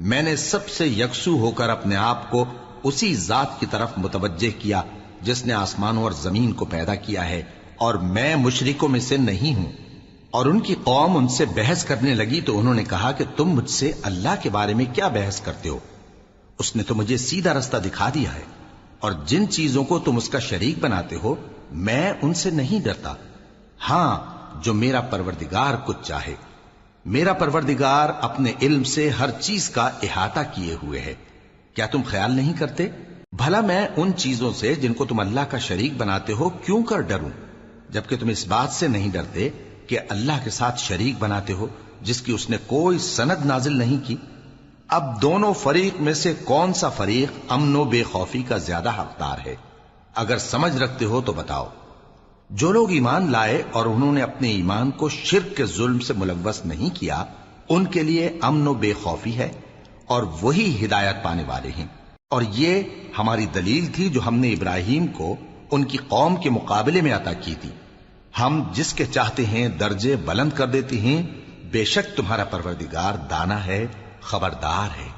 میں نے سب سے یکسو ہو کر اپنے آپ کو اسی ذات کی طرف متوجہ کیا جس نے آسمانوں اور زمین کو پیدا کیا ہے، اور میں مشرکوں میں سے نہیں ہوں۔ اور ان کی قوم ان سے بحث کرنے لگی تو انہوں نے کہا کہ تم مجھ سے اللہ کے بارے میں کیا بحث کرتے ہو؟ اس نے تو مجھے سیدھا رستہ دکھا دیا ہے، اور جن چیزوں کو تم اس کا شریک بناتے ہو میں ان سے نہیں ڈرتا، ہاں جو میرا پروردگار کچھ چاہے۔ میرا پروردگار اپنے علم سے ہر چیز کا احاطہ کیے ہوئے ہے۔ کیا تم خیال نہیں کرتے؟ بھلا میں ان چیزوں سے جن کو تم اللہ کا شریک بناتے ہو کیوں کر ڈروں، جبکہ تم اس بات سے نہیں ڈرتے کہ اللہ کے ساتھ شریک بناتے ہو جس کی اس نے کوئی سند نازل نہیں کی۔ اب دونوں فریق میں سے کون سا فریق امن و بے خوفی کا زیادہ حقدار ہے؟ اگر سمجھ رکھتے ہو تو بتاؤ۔ جو لوگ ایمان لائے اور انہوں نے اپنے ایمان کو شرک کے ظلم سے ملوث نہیں کیا، ان کے لیے امن و بے خوفی ہے، اور وہی ہدایت پانے والے ہیں۔ اور یہ ہماری دلیل تھی جو ہم نے ابراہیم کو ان کی قوم کے مقابلے میں عطا کی تھی۔ ہم جس کے چاہتے ہیں درجے بلند کر دیتے ہیں، بے شک تمہارا پروردگار دانا ہے، خبردار ہے۔